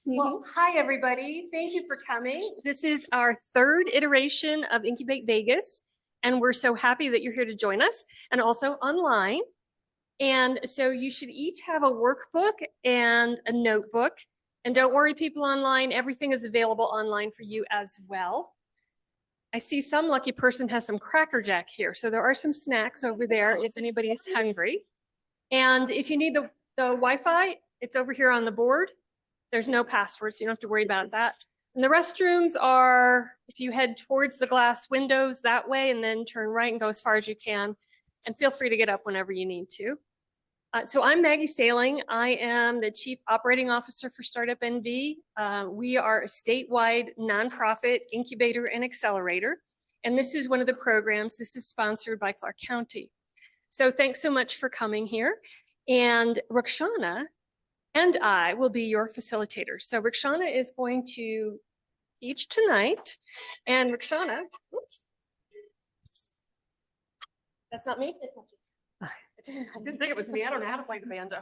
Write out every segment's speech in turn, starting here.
Well, hi, everybody. Thank you for coming. This is our third iteration of Incubate Vegas, and we're so happy that you're here to join us and also online. And so you should each have a workbook and a notebook. And don't worry, people online, everything is available online for you as well. I see some lucky person has some Cracker Jack here. So there are some snacks over there if anybody is hungry. And if you need the Wi-Fi, it's over here on the board. There's no password, so you don't have to worry about that. And the restrooms are, if you head towards the glass windows that way and then turn right and go as far as you can, and feel free to get up whenever you need to. So I'm Maggie Sailing. I am the Chief Operating Officer for StartUpNV. We are a statewide nonprofit incubator and accelerator. And this is one of the programs. This is sponsored by Clark County. So thanks so much for coming here. And Rakshana and I will be your facilitators. So Rakshana is going to teach tonight. And Rakshana, oops, that's not me. I didn't think it was me. I don't know how to play the banjo.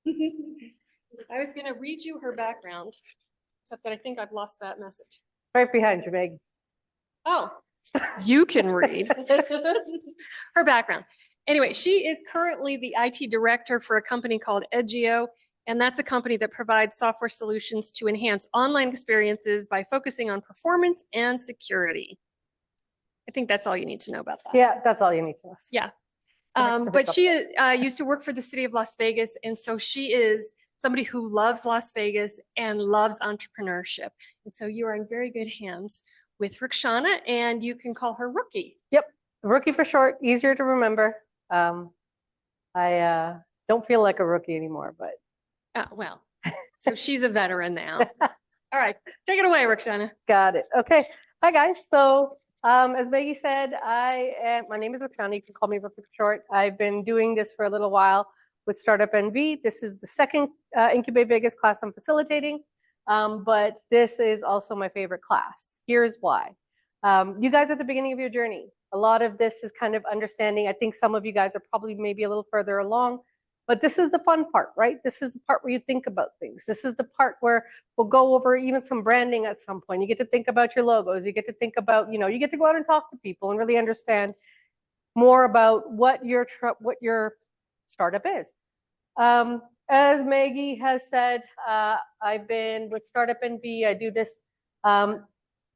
I was going to read you her background, except that I think I've lost that message. Right behind you, Meg. Oh, you can read her background. Anyway, she is currently the IT director for a company called Edgio, and that's a company that provides software solutions to enhance online experiences by focusing on performance and security. I think that's all you need to know about that. Yeah, that's all you need to know. Yeah. But she used to work for the city of Las Vegas, and so she is somebody who loves Las Vegas and loves entrepreneurship. And so you are in very good hands with Rakshana, and you can call her Rookie. Yep, Rookie for short, easier to remember. I don't feel like a rookie anymore, but. Well, so she's a veteran now. All right, take it away, Rakshana. Got it. Okay. Hi, guys. So as Maggie said, my name is Rakshana. You can call me Rookie for short. I've been doing this for a little while with StartUpNV. This is the second Incubate Vegas class I'm facilitating, but this is also my favorite class. Here's why. You guys are at the beginning of your journey. A lot of this is kind of understanding. I think some of you guys are probably maybe a little further along, but this is the fun part, right? This is the part where you think about things. This is the part where we'll go over even some branding at some point. You get to think about your logos. You get to think about, you get to go out and talk to people and really understand more about what your startup is. As Maggie has said, I've been with StartUpNV. I do this on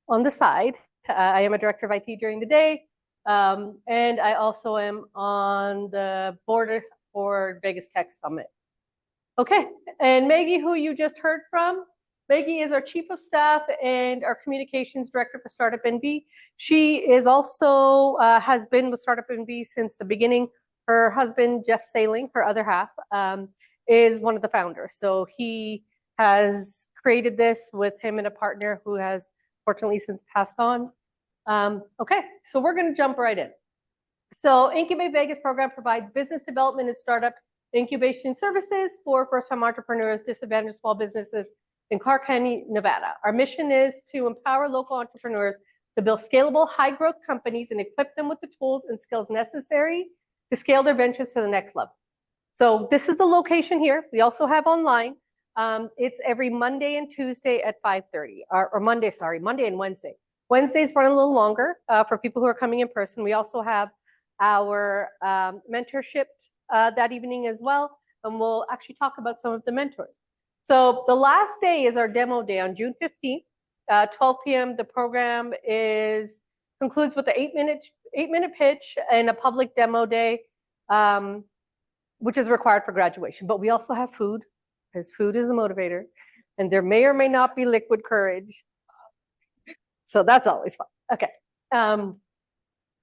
the side. I am a director of IT during the day. And I also am on the board for Vegas Tech Summit. Okay, and Maggie, who you just heard from, Maggie is our Chief of Staff and our Communications Director for StartUpNV. She is also, has been with StartUpNV since the beginning. Her husband, Jeff Sailing, her other half, is one of the founders. So he has created this with him and a partner who has fortunately since passed on. Okay, so we're gonna jump right in. So Incubate Vegas program provides business development and startup incubation services for first-time entrepreneurs, disadvantaged small businesses in Clark County, Nevada. Our mission is to empower local entrepreneurs to build scalable, high-growth companies and equip them with the tools and skills necessary to scale their ventures to the next level. So this is the location here. We also have online. It's every Monday and Tuesday at 5:30, or Monday and Wednesday. Wednesdays run a little longer for people who are coming in person. We also have our mentorship that evening as well, and we'll actually talk about some of the mentors. So the last day is our demo day on June 15th, 12 p.m. The program concludes with an 8-minute pitch and a public demo day, which is required for graduation. But we also have food, because food is the motivator, and there may or may not be liquid courage. So that's always fun. Okay,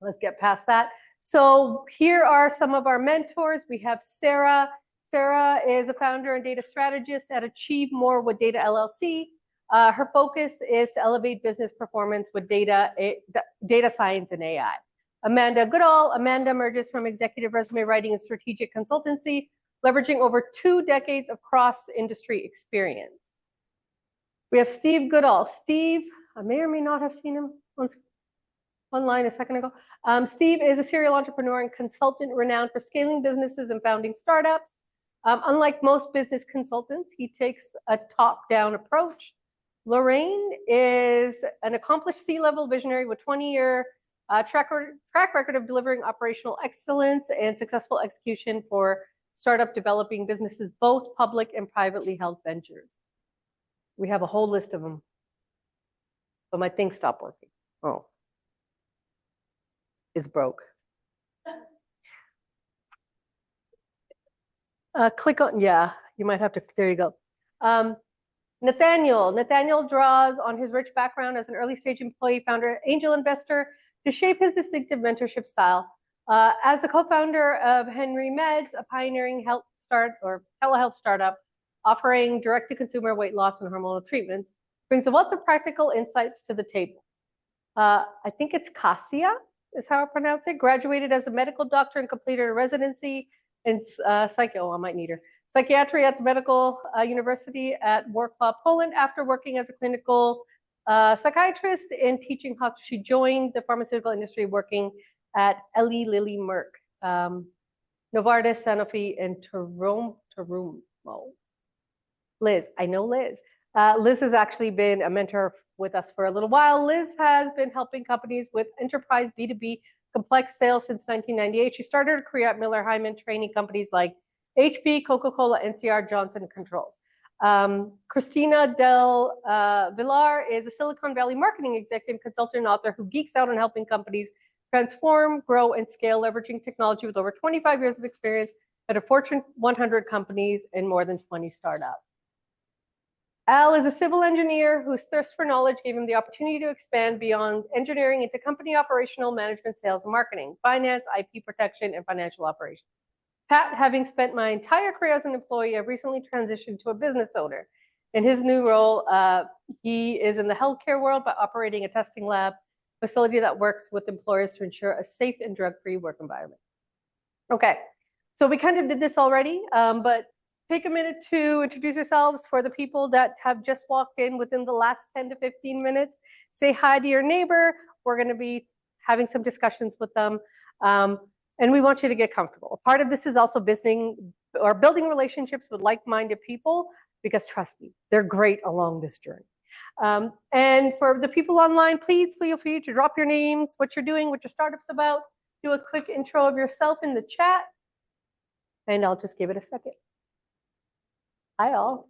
let's get past that. So here are some of our mentors. We have Sarah. Sarah is a founder and data strategist at Achieve More with Data LLC. Her focus is to elevate business performance with data science and AI. Amanda Goodall. Amanda emerges from executive resume writing and strategic consultancy, leveraging over 2 decades of cross-industry experience. We have Steve Goodall. Steve, I may or may not have seen him online a second ago. Steve is a serial entrepreneur and consultant renowned for scaling businesses and founding startups. Unlike most business consultants, he takes a top-down approach. Lorraine is an accomplished C-level visionary with 20-year track record of delivering operational excellence and successful execution for startup developing businesses, both public and privately held ventures. We have a whole list of them, but my thing stopped working. Oh, it's broke. Click on, yeah, you might have to, there you go. Nathaniel draws on his rich background as an early stage employee, founder, angel investor to shape his distinctive mentorship style. As the co-founder of Henry Meds, a pioneering telehealth startup offering direct-to-consumer weight loss and hormonal treatments, brings a wealth of practical insights to the table. I think it's Kasia, is how I pronounce it. Graduated as a medical doctor and completed a residency in psychiatry at the Medical University at Wrocław, Poland. After working as a clinical psychiatrist and teaching how she joined the pharmaceutical industry, working at Eli Lilly Merck, Novartis, Sanofi, and Terumo. Liz, I know Liz. Liz has actually been a mentor with us for a little while. Liz has been helping companies with enterprise B2B complex sales since 1998. She started her career at Miller Heiman, training companies like HP, Coca-Cola, NCR, Johnson Controls. Christina Del Villar is a Silicon Valley marketing executive, consultant, and author who geeks out on helping companies transform, grow, and scale, leveraging technology with over 25 years of experience at a Fortune 100 companies and more than 20 startups. Al is a civil engineer whose thirst for knowledge gave him the opportunity to expand beyond engineering into company operational management, sales, and marketing, finance, IP protection, and financial operations. Pat, having spent my entire career as an employee, I've recently transitioned to a business owner. In his new role, he is in the healthcare world by operating a testing lab facility that works with employers to ensure a safe and drug-free work environment. Okay, so we kind of did this already, but take a minute to introduce yourselves. For the people that have just walked in within the last 10 to 15 minutes, say hi to your neighbor. We're going to be having some discussions with them. And we want you to get comfortable. Part of this is also building relationships with like-minded people, because trust me, they're great along this journey. And for the people online, please feel free to drop your names, what you're doing, what your startup's about. Do a quick intro of yourself in the chat. And I'll just give it a second. Hi, all.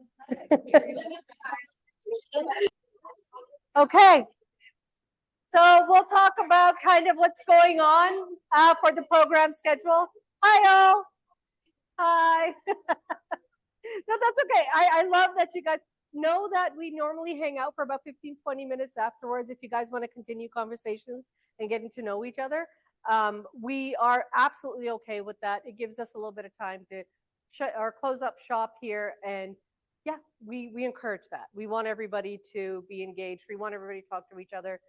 Okay. So we'll talk about kind of what's going on for the program schedule. Hi, all. Hi. No, that's okay. I love that you guys know that we normally hang out for about 15, 20 minutes afterwards if you guys want to continue conversations and getting to know each other. We are absolutely okay with that. It gives us a little bit of time to close up shop here. And yeah, we encourage that. We want everybody to be engaged. We want everybody to talk to each other.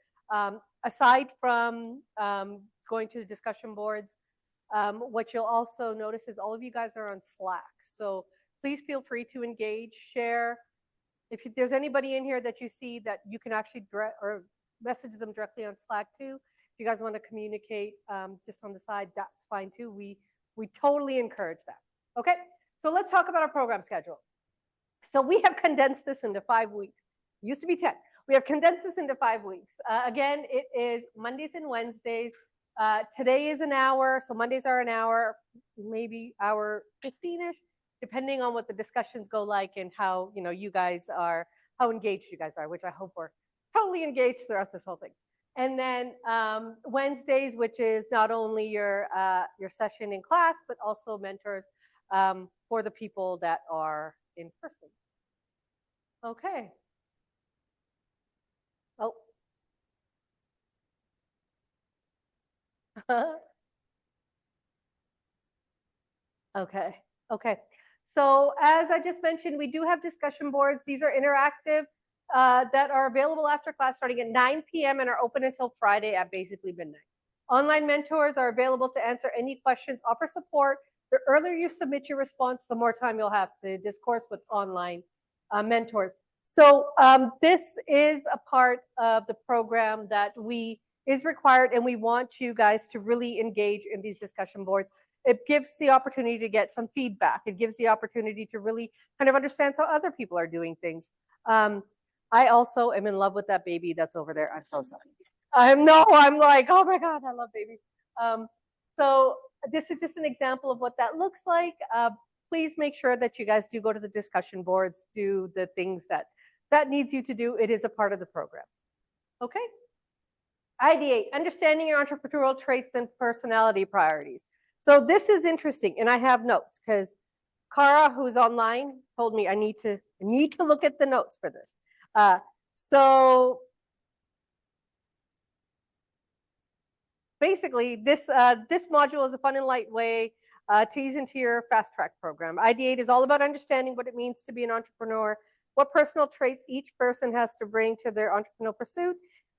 Aside from going to the discussion boards, what you'll also notice is all of you guys are on Slack. So please feel free to engage, share. If there's anybody in here that you see that you can actually or message them directly on Slack too. If you guys want to communicate just on the side, that's fine too. We totally encourage that. Okay, so let's talk about our program schedule. So we have condensed this into 5 weeks. It used to be 10. We have condensed this into 5 weeks. Again, it is Mondays and Wednesdays. Today is an hour, so Mondays are an hour, maybe hour 15-ish, depending on what the discussions go like and how you guys are, how engaged you guys are, which I hope we're totally engaged throughout this whole thing. And then Wednesdays, which is not only your session in class, but also mentors for the people that are in person. Okay. Oh. Okay. So as I just mentioned, we do have discussion boards. These are interactive that are available after class starting at 9 p.m. and are open until Friday at basically midnight. Online mentors are available to answer any questions, offer support. The earlier you submit your response, the more time you'll have to discourse with online mentors. So this is a part of the program that is required, and we want you guys to really engage in these discussion boards. it gives the opportunity to get some feedback. It gives the opportunity to really kind of understand how other people are doing things. I also am in love with that baby that's over there. I'm so sorry. I'm like, oh my God, I love babies. So this is just an example of what that looks like. Please make sure that you guys do go to the discussion boards, do the things that needs you to do. It is a part of the program. Okay. Ideate, understanding your entrepreneurial traits and personality priorities. So this is interesting, and I have notes because Cara, who's online, told me I need to look at the notes for this. So basically, this module is a fun and light way to ease into your fast track program. Ideate is all about understanding what it means to be an entrepreneur, what personal traits each person has to bring to their entrepreneurial pursuit.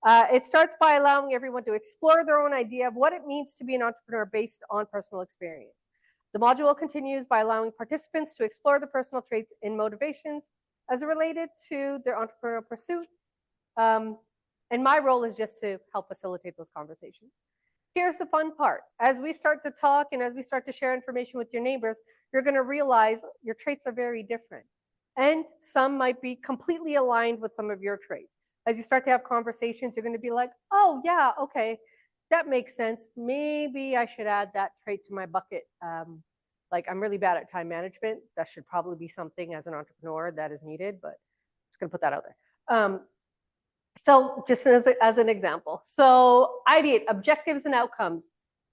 It starts by allowing everyone to explore their own idea of what it means to be an entrepreneur based on personal experience. The module continues by allowing participants to explore the personal traits and motivations as related to their entrepreneurial pursuit. And my role is just to help facilitate those conversations. Here's the fun part. As we start to talk and as we start to share information with your neighbors, you're going to realize your traits are very different. And some might be completely aligned with some of your traits. As you start to have conversations, you're going to be like, oh, yeah, okay, that makes sense. Maybe I should add that trait to my bucket. Like, I'm really bad at time management. That should probably be something as an entrepreneur that is needed, but I'm just going to put that out there. So just as an example. So ideate objectives and outcomes.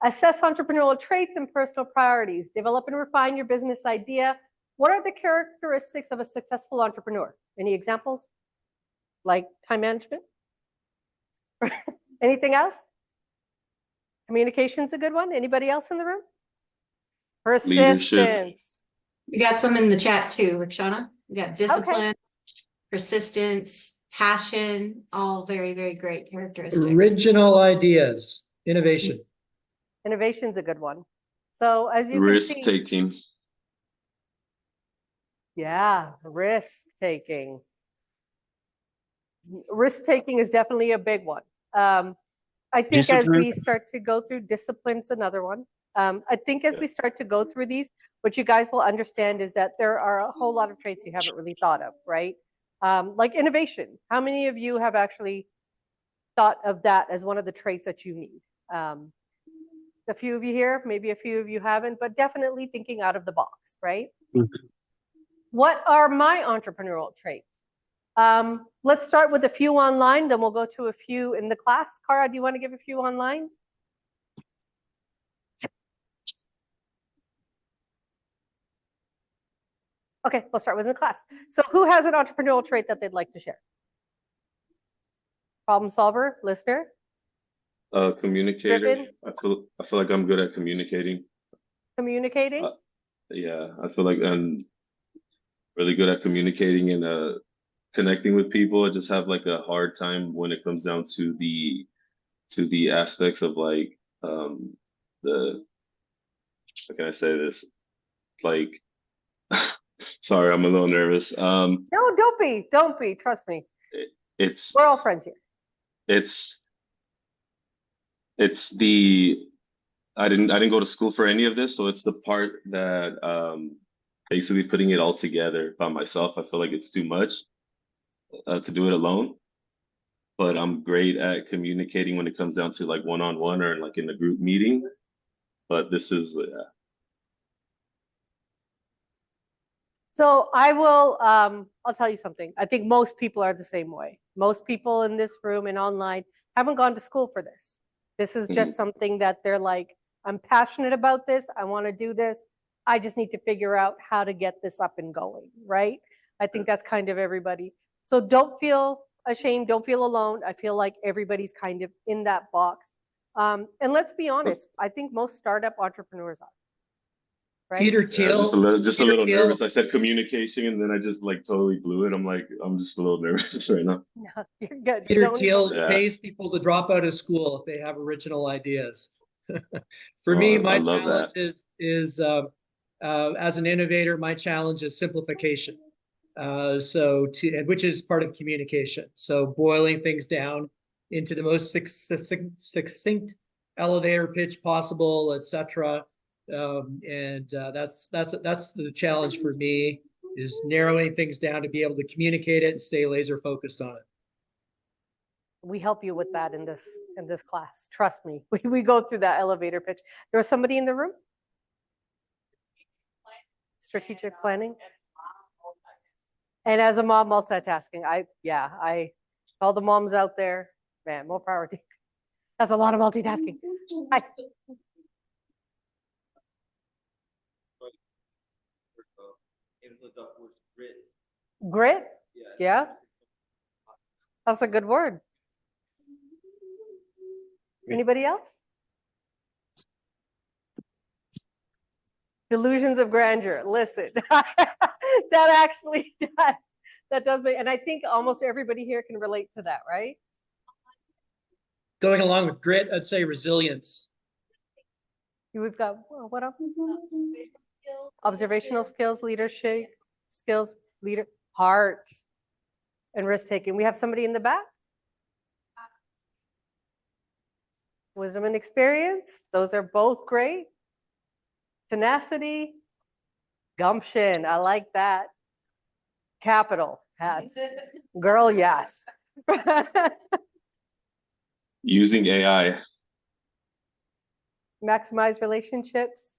Assess entrepreneurial traits and personal priorities. Develop and refine your business idea. What are the characteristics of a successful entrepreneur? Any examples? Like time management? Anything else? Communication's a good one. Anybody else in the room? Persistence. Leadership. We got some in the chat too, Rikshana. We got discipline, persistence, passion, all very, very great characteristics. Original ideas, innovation. Innovation's a good one. So as you Risk can see, taking. yeah, risk taking. Risk taking is definitely a big one. I think as we start to go through, discipline's another one. I think as we start to go through these, what you guys will understand is that there are a whole lot of traits you haven't really thought of, right? Like innovation. How many of you have actually thought of that as one of the traits that you need? A few of you here, maybe a few of you haven't, but definitely thinking out of the box, right? Mm-hmm. What are my entrepreneurial traits? Let's start with a few online, then we'll go to a few in the class. Cara, do you want to give a few online? Okay, we'll start with the class. So who has an entrepreneurial trait that they'd like to share? Problem solver, listener? Communicator. Driven? I feel like I'm good at communicating. Communicating? Yeah, I feel like I'm really good at communicating and connecting with people. I just have like a hard time when it comes down to the aspects of like how can I say this? Like sorry, I'm a little nervous. No, don't be. Trust me. We're all friends here. It's I didn't go to school for any of this, so it's the part that basically putting it all together by myself. I feel like it's too much to do it alone. But I'm great at communicating when it comes down to like one-on-one or like in a group meeting. But this is So I will, I'll tell you something. I think most people are the same way. Most people in this room and online haven't gone to school for this. This is just something that they're like, I'm passionate about this. I want to do this. I just need to figure out how to get this up and going, right? I think that's kind of everybody. So don't feel ashamed. Don't feel alone. I feel like everybody's kind of in that box. And let's be honest. I think most startup entrepreneurs are. Right? Peter Thiel. Just a little nervous. I said communication and then I just like totally blew it. I'm just a little nervous right now. No, you're good. Peter Thiel pays people to drop out of school if they have original ideas. For me, my challenge is as an innovator, my challenge is simplification. Which is part of communication. So boiling things down into the most succinct elevator pitch possible, etc. That's the challenge for me, is narrowing things down to be able to communicate it and stay laser focused on it. We help you with that in this class. Trust me, we go through that elevator pitch. There was somebody in the room? Strategic planning. And as a mom, multitasking. All the moms out there, man, more power to you. That's a lot of multitasking. Hi. Grit? Yeah. That's a good word. Anybody else? Delusions of grandeur. Listen, that actually does. That does make, and I think almost everybody here can relate to that, right? Going along with grit, I'd say resilience. We've got, what else? Observational skills, leadership skills, heart, and risk taking. We have somebody in the back. Wisdom and experience. Those are both great. Tenacity, gumption. I like that. Capital. Yes. Girl, yes. Using AI. Maximize relationships.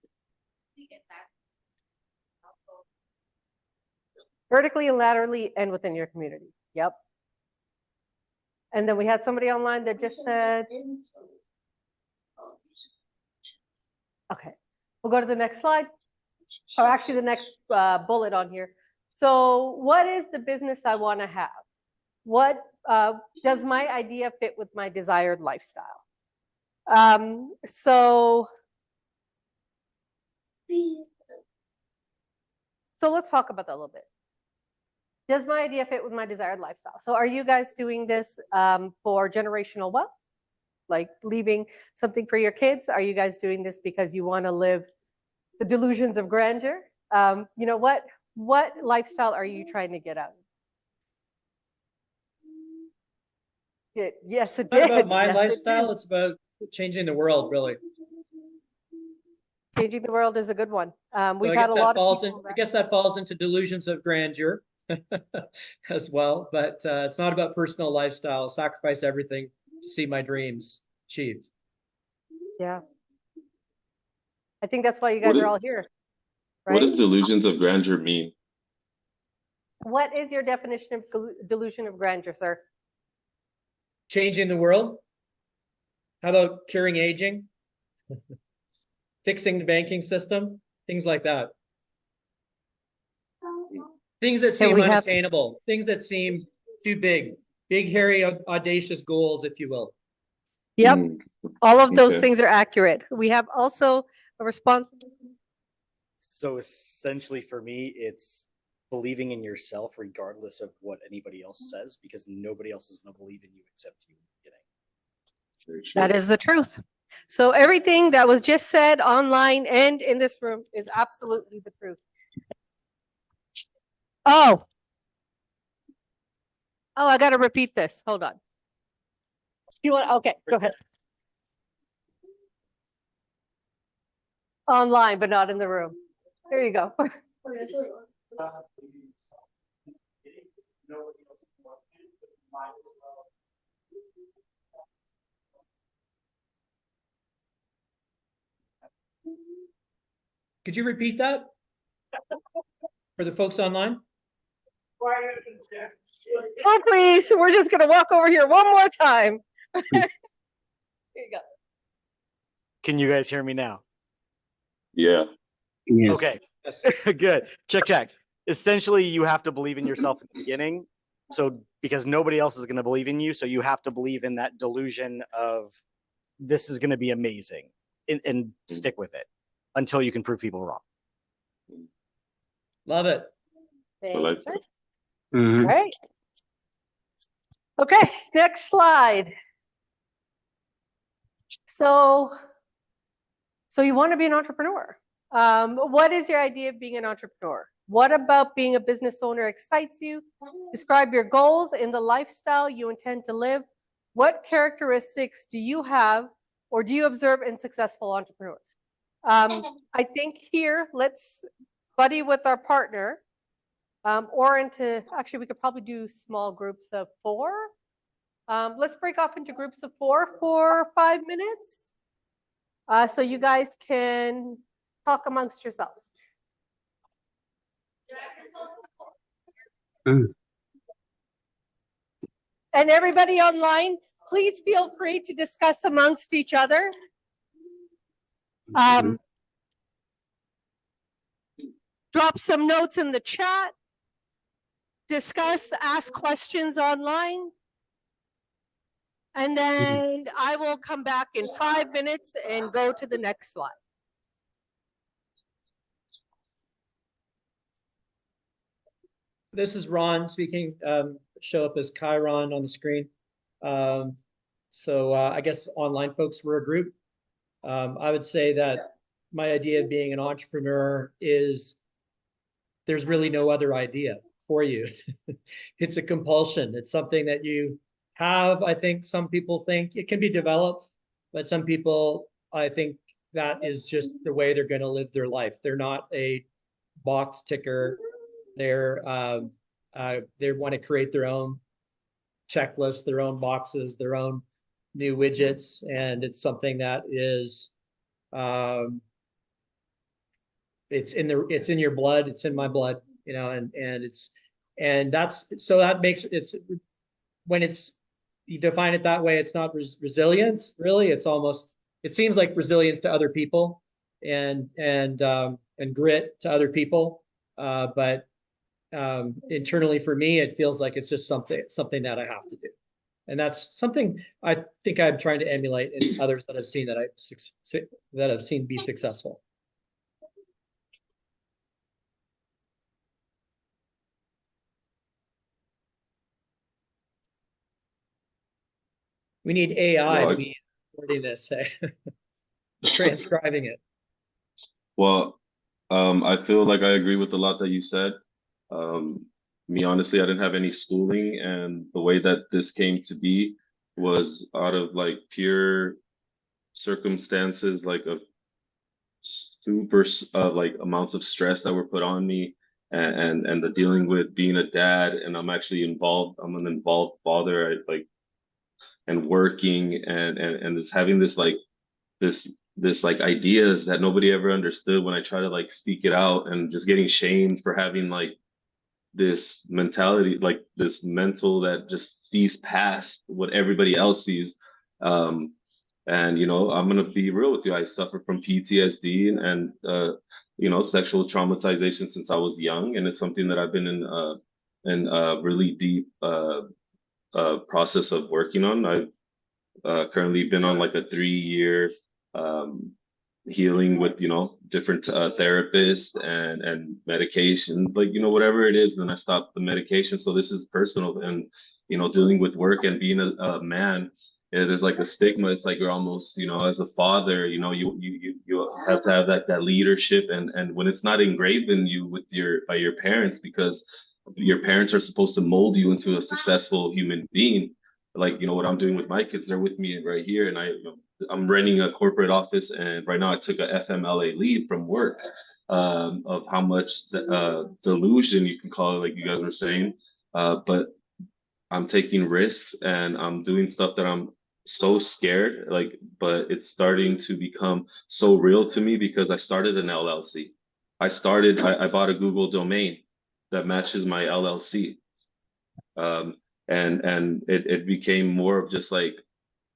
Vertically and laterally and within your community. Yep. And then we had somebody online that just said, okay, we'll go to the next slide. Or actually the next bullet on here. So what is the business I want to have? What does my idea fit with my desired lifestyle? So let's talk about that a little bit. Does my idea fit with my desired lifestyle? So are you guys doing this for generational wealth? Like leaving something for your kids? Are you guys doing this because you want to live the delusions of grandeur? You know, what lifestyle are you trying to get out? Yes, it It's not did. about my Yes, lifestyle, it's about changing the world, really. Changing the world is a good one. So We've I had guess a that lot of falls people. I guess that falls into delusions of grandeur as well. But it's not about personal lifestyle. Sacrifice everything to see my dreams achieved. Yeah. I think that's why you guys are all here. Right? What does delusions of grandeur mean? What is your definition of delusion of grandeur, sir? Changing the world. How about curing aging? Fixing the banking system? Things like that. Things that seem unattainable. Things that seem too big. Big, hairy, audacious goals, if you will. Yep. All of those Okay. things are accurate. We have also a response. So essentially for me, it's believing in yourself regardless of what anybody else says, because nobody else is going to believe in you except you. That is the truth. So everything that was just said online and in this room is absolutely the truth. Oh, I got to repeat this. Hold on. You want? Okay, go ahead. Online, but not in the room. There you go. Could you repeat that for the folks online? Oh, please. We're just going to walk over here one more time. Here you go. Can you guys hear me now? Yeah. Okay, good. Check. Essentially, you have to believe in yourself in the beginning. So because nobody else is going to believe in you. So you have to believe in that delusion of this is going to be amazing and stick with it until you can prove people wrong. Love it. Thanks, sir. All right. Okay, next slide. So you want to be an entrepreneur. What is your idea of being an entrepreneur? What about being a business owner excites you? Describe your goals and the lifestyle you intend to live. What characteristics do you have or do you observe in successful entrepreneurs? I think here, let's buddy with our partner. Or into, actually, we could probably do small groups of 4. Let's break off into groups of 4 for 5 minutes. So you guys can talk amongst yourselves. And everybody online, please feel free to discuss amongst each other. Drop some notes in the chat. Discuss, ask questions online. And then I will come back in 5 minutes and go to the next slide. This is Ron speaking. Show up as Chiron on the screen. I guess online folks were a group. I would say that my idea of being an entrepreneur is there's really no other idea for you. It's a compulsion. It's something that you have. I think some people think it can be developed, but some people, I think that is just the way they're going to live their life. They're not a box ticker. They want to create their own checklist, their own boxes, their own new widgets, and it's something that is it's in your blood, it's in my blood, you know, and that makes it's when it's you define it that way, it's not resilience really. It's almost, it seems like resilience to other people and grit to other people, but internally for me, it feels like it's just something that I have to do. And that's something I think I'm trying to emulate in others that I've seen be successful. We need AI to be recording this, transcribing it. Well, I feel like I agree with a lot that you said. Me, honestly, I didn't have any schooling, and the way that this came to be was out of like pure circumstances, like of super like amounts of stress that were put on me, and the dealing with being a dad, and I'm actually involved. I'm an involved father, and working, and this having this like ideas that nobody ever understood when I try to like speak it out, and just getting shamed for having like this mentality, like this mental that just sees past what everybody else sees. And you know, I'm gonna be real with you. I suffer from PTSD and you know, sexual traumatization since I was young, and it's something that I've been in a really deep process of working on. I've currently been on like a 3-year healing with, you know, different therapists and medication, like, you know, whatever it is. Then I stopped the medication. So this is personal, and, you know, dealing with work and being a man, there's like a stigma. It's like you're almost, you know, as a father, you know, you have to have that leadership, and when it's not engraved in you by your parents, because your parents are supposed to mold you into a successful human being. Like, you know, what I'm doing with my kids, they're with me right here, and I'm renting a corporate office, and right now I took a FMLA leave from work, of how much delusion, you can call it, like you guys were saying, but I'm taking risks, and I'm doing stuff that I'm so scared, like, but it's starting to become so real to me because I started an LLC. I bought a Google domain that matches my LLC. And it became more of just like,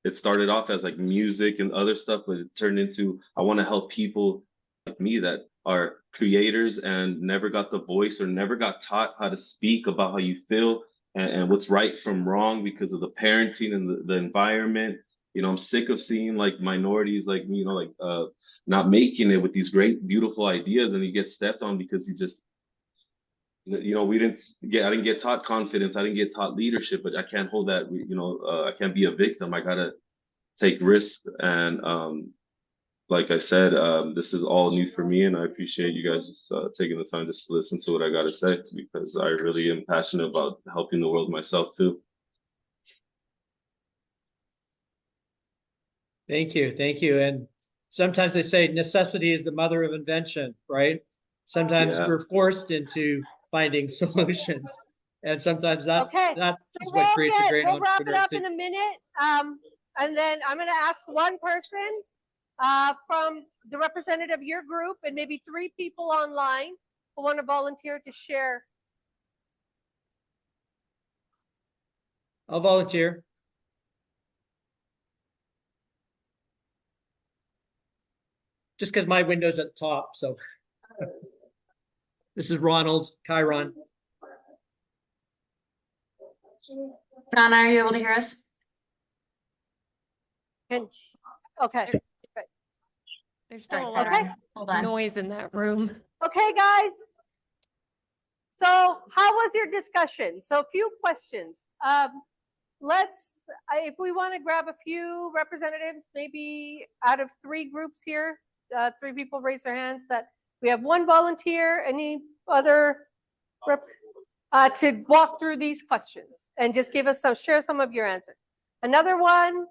it started off as like music and other stuff, but it turned into, I want to help people like me that are creators and never got the voice or never got taught how to speak about how you feel and what's right from wrong because of the parenting and the environment. You know, I'm sick of seeing like minorities, like, you know, like not making it with these great, beautiful ideas, and you get stepped on because you just, you know, I didn't get taught confidence. I didn't get taught leadership, but I can't hold that, you know, I can't be a victim. I gotta take risks. And like I said, this is all new for me, and I appreciate you guys just taking the time just to listen to what I gotta say, because I really am passionate about helping the world myself too. Thank you. And sometimes they say necessity is the mother of invention, right? Sometimes Yeah. we're forced into finding solutions. And sometimes that So is what creates a great we'll wrap it entrepreneur up too. in a minute. And then I'm going to ask one person from the representative of your group and maybe 3 people online who want to volunteer to share. I'll volunteer. Just because my window's at the top, so. This is Ronald, Chiron. Donna, are you able to hear us? And, okay. There's still a Sorry, lot Okay. Hold of on. noise in that room. Okay, guys. So how was your discussion? So a few questions. If we want to grab a few representatives, maybe out of 3 groups here, 3 people raise their hands that we have 1 volunteer, any other to walk through these questions and just share some of your answers. Another one.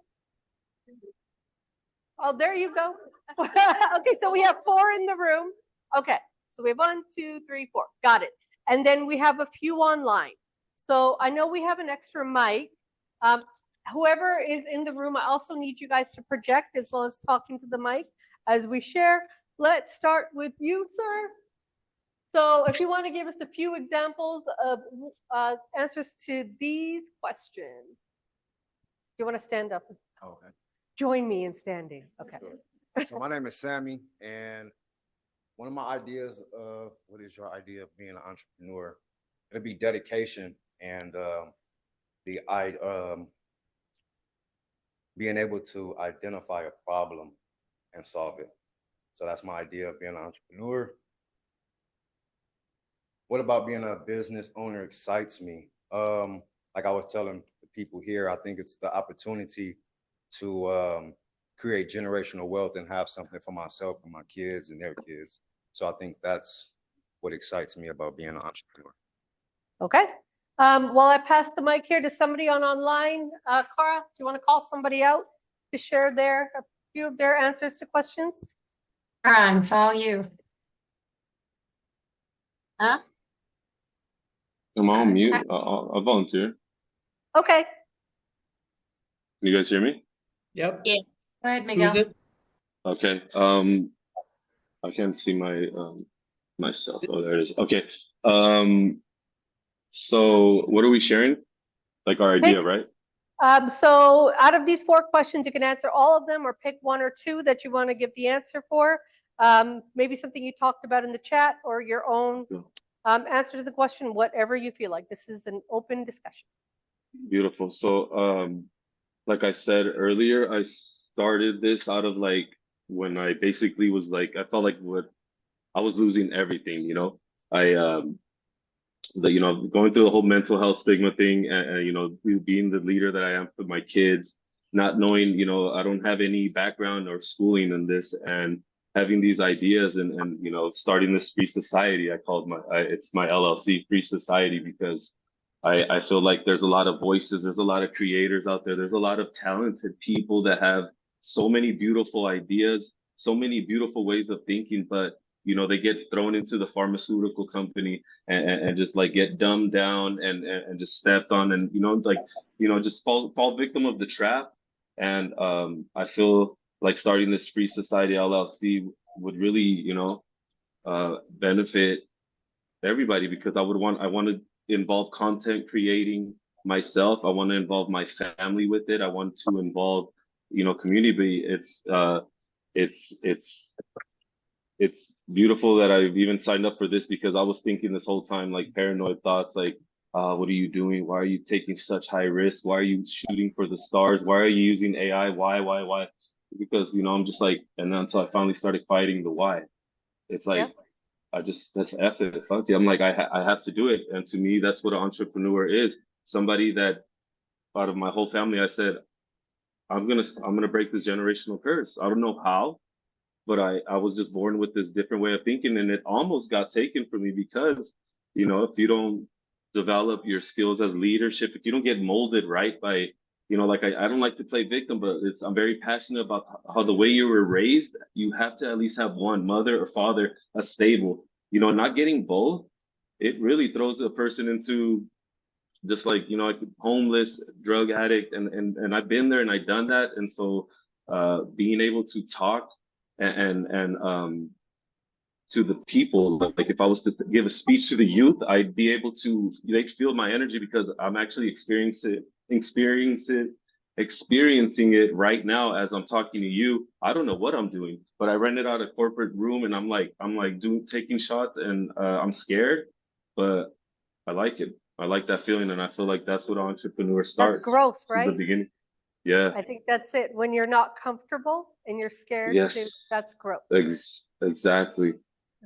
Oh, there you go. Okay, so we have 4 in the room. Okay, so we have 1, 2, 3, 4. Got it. And then we have a few online. So I know we have an extra mic. Whoever is in the room, I also need you guys to project as well as talking to the mic as we share. Let's start with you, sir. So if you want to give us a few examples of answers to these questions. You want to stand up? Okay. Join me in standing. Okay. Sure. So my name is Sammy, and one of my ideas of what is your idea of being an entrepreneur? It'll be dedication and being able to identify a problem and solve it. So that's my idea of being an entrepreneur. What about being a business owner excites me? Like I was telling the people here, I think it's the opportunity to create generational wealth and have something for myself and my kids and their kids. So I think that's what excites me about being an entrepreneur. Okay. While I pass the mic here to somebody online, Cara, do you want to call somebody out to share a few of their answers to questions? All right, it's all you. Huh? I'm on mute. I'll volunteer. Okay. Can you guys hear me? Yep. Yeah. Go ahead, Who's Miguel. it? Okay. I can't see my myself. Oh, there it is. Okay. So what are we sharing? Like our idea, right? So out of these 4 questions, you can answer all of them or pick 1 or 2 that you want to give the answer for. Maybe something you talked about in the chat or your own answer to the question, whatever you feel like. This is an open discussion. Beautiful. So, like I said earlier, I started this out of like when I basically was like, I felt like I was losing everything, you know. Going through the whole mental health stigma thing and being the leader that I am for my kids, not knowing, I don't have any background or schooling in this, and having these ideas and starting this free society. It's my LLC, Free Society, because I feel like there's a lot of voices, there's a lot of creators out there, there's a lot of talented people that have so many beautiful ideas, so many beautiful ways of thinking, but they get thrown into the pharmaceutical company and just like get dumbed down and just stepped on and just fall victim of the trap. And I feel like starting this Free Society LLC would really benefit everybody, because I want to involve content creating myself. I want to involve my family with it. I want to involve community. It's beautiful that I've even signed up for this, because I was thinking this whole time, like paranoid thoughts, like, what are you doing? Why are you taking such high risk? Why are you shooting for the stars? Why are you using AI? Why? Because, I'm just like, and then until I finally started fighting the why, it's like, that's F it, fuck it. I'm like, I have to do it. And to me, that's what an entrepreneur is. Somebody that out of my whole family, I said, I'm going to break this generational curse. I don't know how, but I was just born with this different way of thinking, and it almost got taken from me because, if you don't develop your skills as leadership, if you don't get molded right by you know, like I don't like to play victim, but I'm very passionate about how the way you were raised, you have to at least have one mother or father, a stable, you know, not getting both. It really throws a person into just like, you know, like homeless, drug addict, and I've been there and I've done that. And so being able to talk and to the people, like if I was to give a speech to the youth, I'd be able to, they feel my energy because I'm actually experiencing it right now as I'm talking to you. I don't know what I'm doing, but I rented out a corporate room and I'm like taking shots and I'm scared, but I like it. I like that feeling, and I feel like that's what entrepreneur starts. That's growth, This is the right? beginning. Yeah. I think that's it. When you're not comfortable and you're scared, Yes. that's growth. Exactly.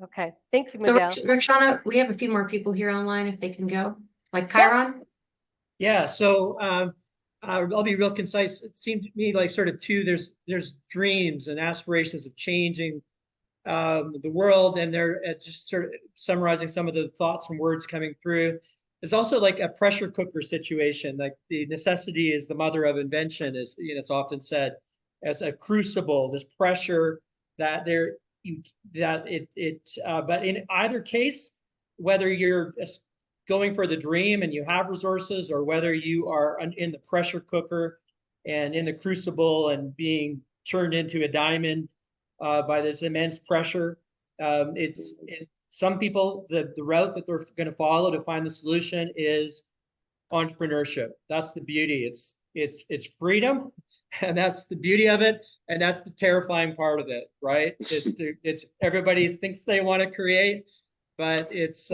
Okay, thank you, So Miguel. Roxana, we have a few more people here online if they can go, like Chiron. Yeah, so I'll be real concise. It seemed to me like sort of there's dreams and aspirations of changing the world, and they're just sort of summarizing some of the thoughts and words coming through. There's also like a pressure cooker situation, like the necessity is the mother of invention, is, you know, it's often said, as a crucible, this pressure that but in either case, whether you're going for the dream and you have resources, or whether you are in the pressure cooker and in the crucible and being turned into a diamond by this immense pressure. Some people, the route that they're going to follow to find the solution is entrepreneurship. That's the beauty. It's freedom, and that's the beauty of it, and that's the terrifying part of it, right? It's everybody thinks they want to create, but it's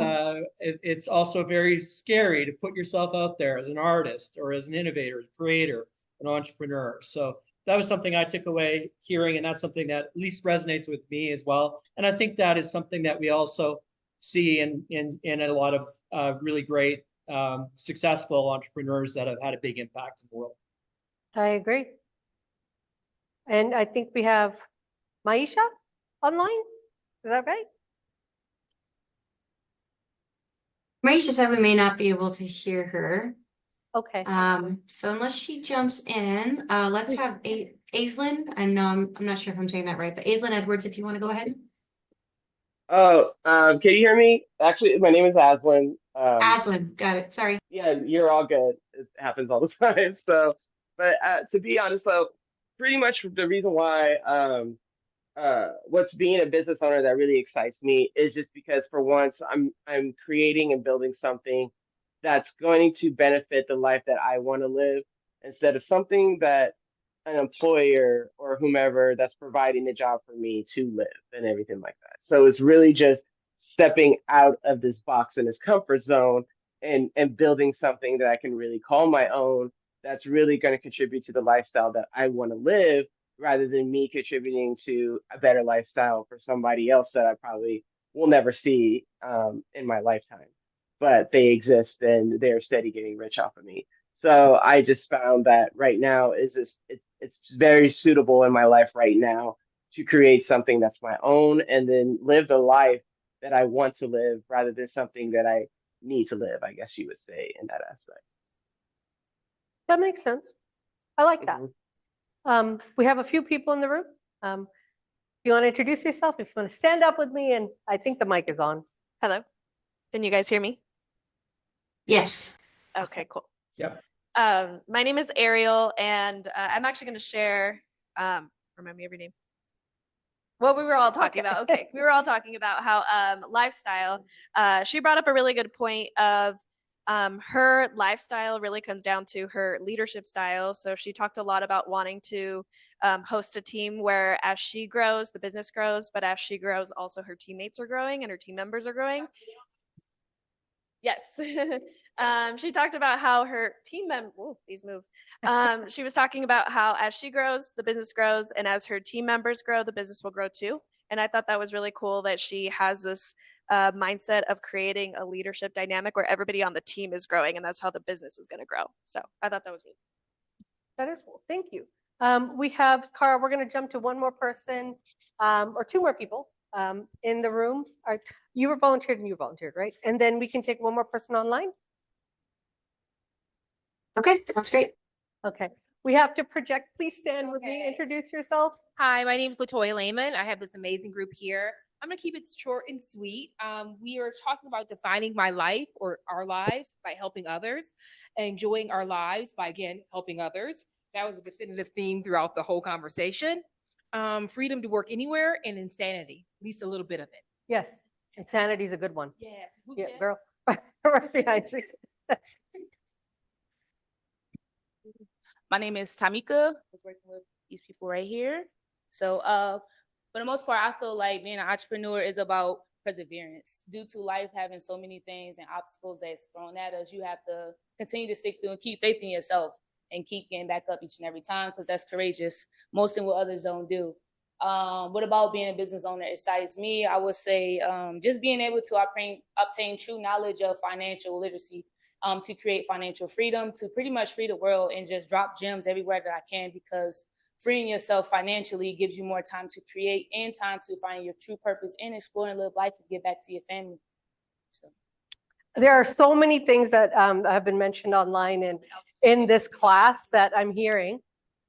also very scary to put yourself out there as an artist or as an innovator, creator, an entrepreneur. So that was something I took away hearing, and that's something that at least resonates with me as well. And I think that is something that we also see in a lot of really great successful entrepreneurs that have had a big impact in the world. I agree. And I think we have Maisha online. Is that right? Marisha said we may not be able to hear her. Okay. So unless she jumps in, let's have Aislinn. I'm not sure if I'm saying that right, but Aislinn Edwards, if you want to go ahead. Oh, can you hear me? Actually, my name is Aslan. Aislinn, got it. Sorry. Yeah, you're all good. It happens all the time. So, but to be honest, so pretty much the reason why what's being a business owner that really excites me is just because for once I'm creating and building something that's going to benefit the life that I want to live instead of something that an employer or whomever that's providing the job for me to live and everything like that. So it's really just stepping out of this box and this comfort zone and building something that I can really call my own that's really going to contribute to the lifestyle that I want to live rather than me contributing to a better lifestyle for somebody else that I probably will never see in my lifetime. But they exist and they're steady getting rich off of me. So I just found that right now it's very suitable in my life right now to create something that's my own and then live the life that I want to live rather than something that I need to live, I guess you would say, in that aspect. That makes sense. I like that. We have a few people in the room. If you want to introduce yourself, if you want to stand up with me, and I think the mic is on. Hello. Can you guys hear me? Yes. Okay, cool. Yep. My name is Ariel, and I'm actually going to share, remind me of your name. What we were all talking about. Okay. We were all talking about how lifestyle, she brought up a really good point of her lifestyle really comes down to her leadership style. So she talked a lot about wanting to host a team where as she grows, the business grows, but as she grows, also her teammates are growing and her team members are growing. Yes. She talked about how her team she was talking about how as she grows, the business grows, and as her team members grow, the business will grow too. And I thought that was really cool that she has this mindset of creating a leadership dynamic where everybody on the team is growing, and that's how the business is going to grow. So I thought that was really cool. That is cool. Thank you. We have, Cara, we're going to jump to one more person or two more people in the room. You were volunteered and you volunteered, right? And then we can take one more person online. Okay, that's great. Okay. We have to project. Please stand with me. Okay. Introduce yourself. Hi, my name is LaToya Lehman. I have this amazing group here. I'm going to keep it short and sweet. We are talking about defining my life or our lives by helping others, enjoying our lives by, again, helping others. That was a definitive theme throughout the whole conversation. Freedom to work anywhere and insanity, at least a little bit of it. Yes, insanity is a good one. Yes. Who's Yeah, next? girl. Right behind you. My name is Tamika. I was working with these people right here. So for the most part, I feel like being an entrepreneur is about perseverance. Due to life having so many things and obstacles that's thrown at us, you have to continue to stick through and keep faith in yourself and keep getting back up each and every time, because that's courageous, most in what others don't do. What about being a business owner excites me? I would say just being able to obtain true knowledge of financial literacy, to create financial freedom, to pretty much free the world and just drop gems everywhere that I can, because freeing yourself financially gives you more time to create and time to find your true purpose and explore and live life and get back to your family. So. There are so many things that have been mentioned online and in this class that I'm hearing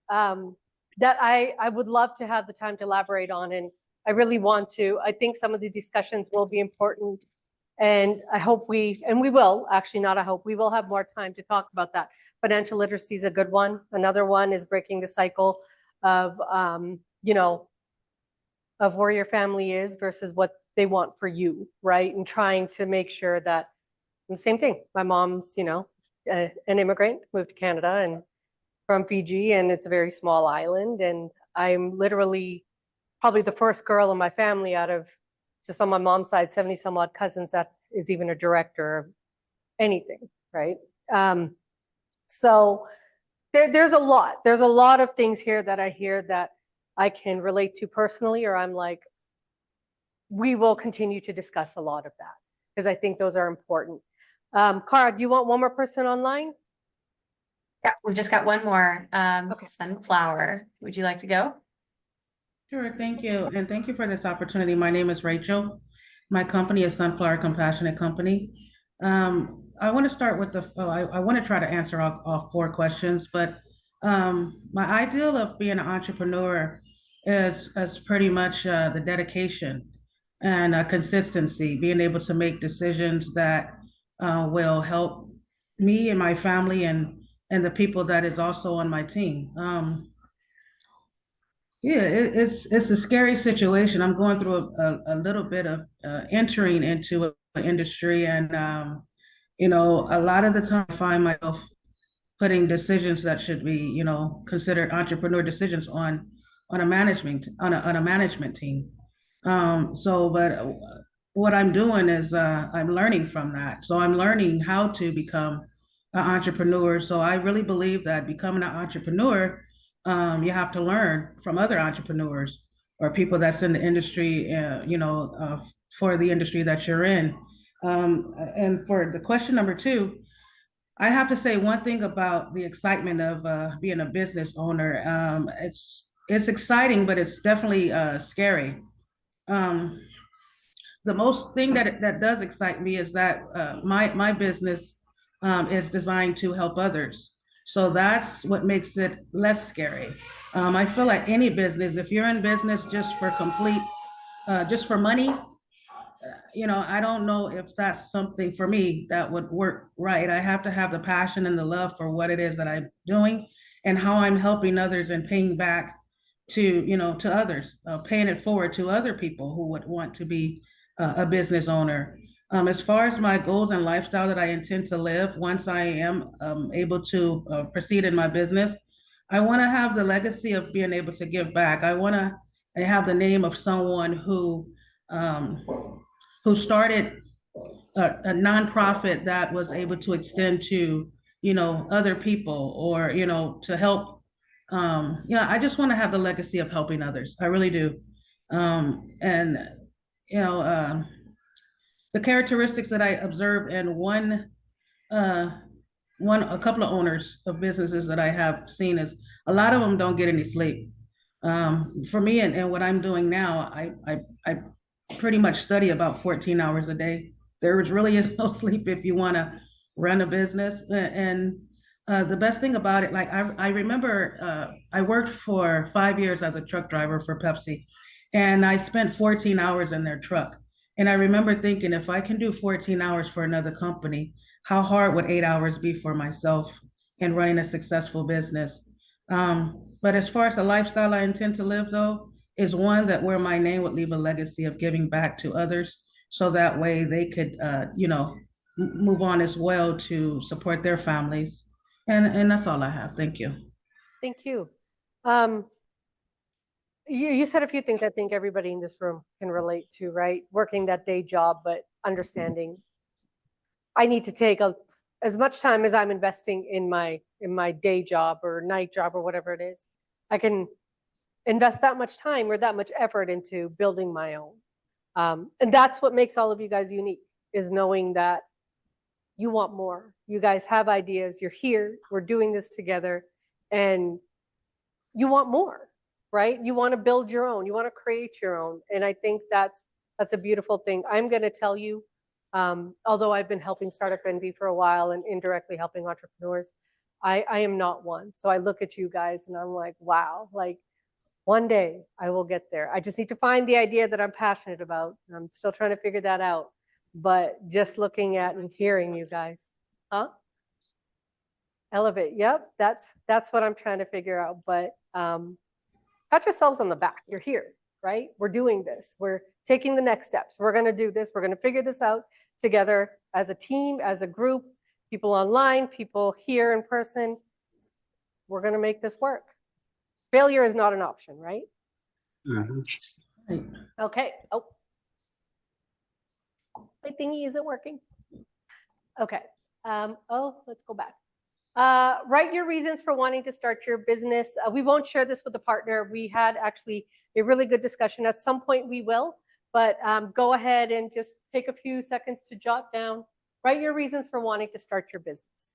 that I would love to have the time to elaborate on. And I really want to. I think some of the discussions will be important. And I hope we will, actually not I hope, we will have more time to talk about that. Financial literacy is a good one. Another one is breaking the cycle of, of where your family is versus what they want for you, right? And trying to make sure that, and the same thing, my mom's, an immigrant, moved to Canada and from Fiji, and it's a very small island. And I'm literally probably the first girl in my family out of, just on my mom's side, 70 some odd cousins that is even a director of anything, right? So there's a lot. There's a lot of things here that I hear that I can relate to personally, or I'm like, we will continue to discuss a lot of that because I think those are important. Cara, do you want one more person online? Yeah, we just got one more. Okay. Sunflower. Would you like to go? Sure, thank you. And thank you for this opportunity. My name is Rachel. My company is Sunflower Compassionate Company. I want to start with I want to try to answer all 4 questions, but my ideal of being an entrepreneur is pretty much the dedication and consistency, being able to make decisions that will help me and my family and the people that is also on my team. Yeah, it's a scary situation. I'm going through a little bit of entering into an industry, and a lot of the time I find myself putting decisions that should be, considered entrepreneur decisions on a management team. But what I'm doing is I'm learning from that. So I'm learning how to become an entrepreneur. So I really believe that becoming an entrepreneur, you have to learn from other entrepreneurs or people that's in the industry, for the industry that you're in. And for the question number 2, I have to say one thing about the excitement of being a business owner. It's exciting, but it's definitely scary. The most thing that does excite me is that my business is designed to help others. So that's what makes it less scary. I feel like any business, if you're in business just for just for money, I don't know if that's something for me that would work right. I have to have the passion and the love for what it is that I'm doing and how I'm helping others and paying back to others, paying it forward to other people who would want to be a business owner. As far as my goals and lifestyle that I intend to live, once I am able to proceed in my business, I want to have the legacy of being able to give back. I want to have the name of someone who started a nonprofit that was able to extend to, other people or, to help. I just want to have the legacy of helping others. I really do. The characteristics that I observed in a couple of owners of businesses that I have seen is a lot of them don't get any sleep. For me and what I'm doing now, I pretty much study about 14 hours a day. There really is no sleep if you want to run a business. And The best thing about it, like I remember I worked for 5 years as a truck driver for Pepsi, and I spent 14 hours in their truck. And I remember thinking, if I can do 14 hours for another company, how hard would 8 hours be for myself in running a successful business? But as far as the lifestyle I intend to live, though, is one that where my name would leave a legacy of giving back to others, so that way they could, move on as well to support their families. And that's all I have. Thank you. Thank you. You said a few things I think everybody in this room can relate to, right? Working that day job, but understanding I need to take as much time as I'm investing in my day job or night job or whatever it is. I can invest that much time or that much effort into building my own. And that's what makes all of you guys unique, is knowing that you want more. You guys have ideas. You're here. We're doing this together. And you want more, right? You want to build your own. You want to create your own. And I think that's a beautiful thing. I'm going to tell you, although I've been helping StartUpNV for a while and indirectly helping entrepreneurs, I am not one. So I look at you guys and I'm like, wow, like one day I will get there. I just need to find the idea that I'm passionate about. I'm still trying to figure that out. But just looking at and hearing you guys, huh? Elevate. Yep, that's what I'm trying to figure out. But pat yourselves on the back. You're here, right? We're doing this. We're taking the next steps. We're going to do this. We're going to figure this out together as a team, as a group, people online, people here in person. We're going to make this work. Failure is not an option, right? Right. Okay. Oh, my thingy isn't working. Okay. Let's go back. Write your reasons for wanting to start your business. We won't share this with a partner. We had actually a really good discussion. At some point we will, but go ahead and just take a few seconds to jot down. Write your reasons for wanting to start your business.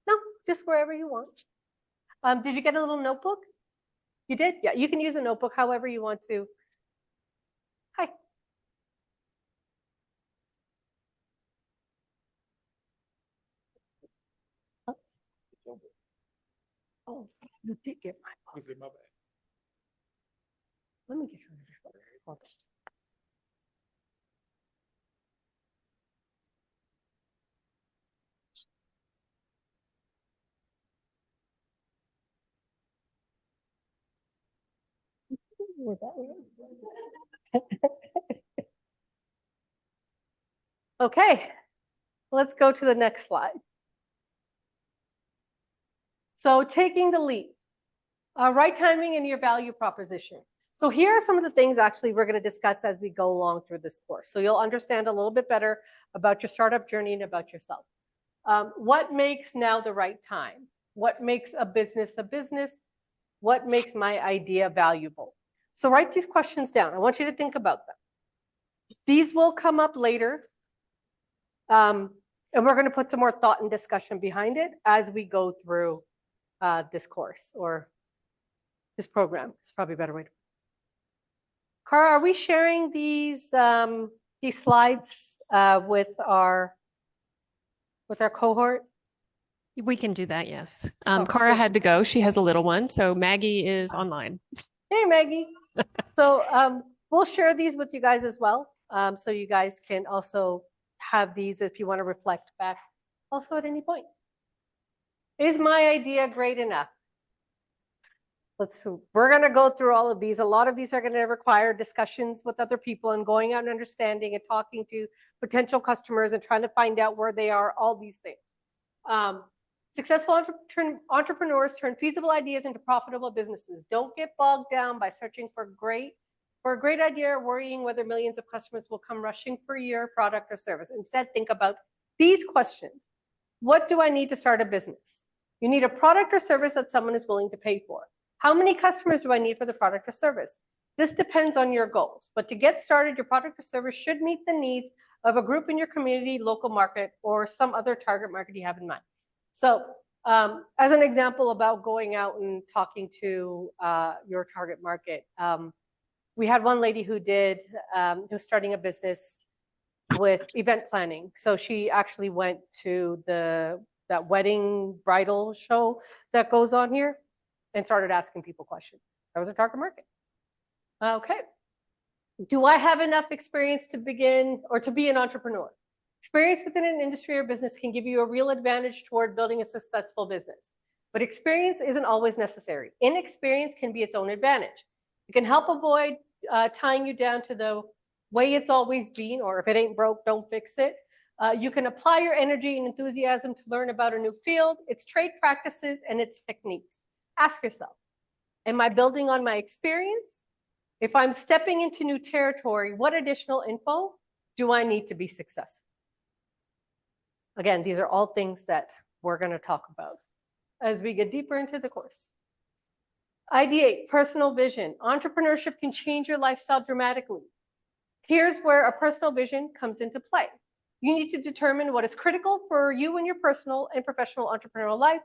No, just wherever you want. Did you get a little notebook? You did? Yeah, you can use a notebook however you want to. Hi. Oh, you did get my book. Let me get your book. Okay, let's go to the next slide. So taking the lead, right timing and your value proposition. So here are some of the things actually we're going to discuss as we go along through this course. So you'll understand a little bit better about your startup journey and about yourself. What makes now the right time? What makes a business a business? What makes my idea valuable? So write these questions down. I want you to think about them. These will come up later. And we're going to put some more thought and discussion behind it as we go through this course or this program. It's probably a better way to. Cara, are we sharing these slides with our cohort? We can do that, yes. Oh, Cara thank had to go. She has a little one. So Maggie is online. Hey, Maggie. So we'll share these with you guys as well. So you guys can also have these if you want to reflect back also at any point. Is my idea great enough? We're going to go through all of these. A lot of these are going to require discussions with other people and going out and understanding and talking to potential customers and trying to find out where they are, all these things. Successful entrepreneurs turn feasible ideas into profitable businesses. Don't get bogged down by searching for a great idea or worrying whether millions of customers will come rushing for your product or service. Instead, think about these questions. What do I need to start a business? You need a product or service that someone is willing to pay for. How many customers do I need for the product or service? This depends on your goals, but to get started, your product or service should meet the needs of a group in your community, local market, or some other target market you have in mind. So As an example about going out and talking to your target market, we had one lady who was starting a business with event planning. So she actually went to that wedding bridal show that goes on here and started asking people questions. That was her target market. Okay. Do I have enough experience to begin or to be an entrepreneur? Experience within an industry or business can give you a real advantage toward building a successful business, but experience isn't always necessary. Inexperience can be its own advantage. It can help avoid tying you down to the way it's always been, or if it ain't broke, don't fix it. You can apply your energy and enthusiasm to learn about a new field, its trade practices, and its techniques. Ask yourself, am I building on my experience? If I'm stepping into new territory, what additional info do I need to be successful? Again, these are all things that we're going to talk about as we get deeper into the course. Ideate, personal vision. Entrepreneurship can change your lifestyle dramatically. Here's where a personal vision comes into play. You need to determine what is critical for you in your personal and professional entrepreneurial life,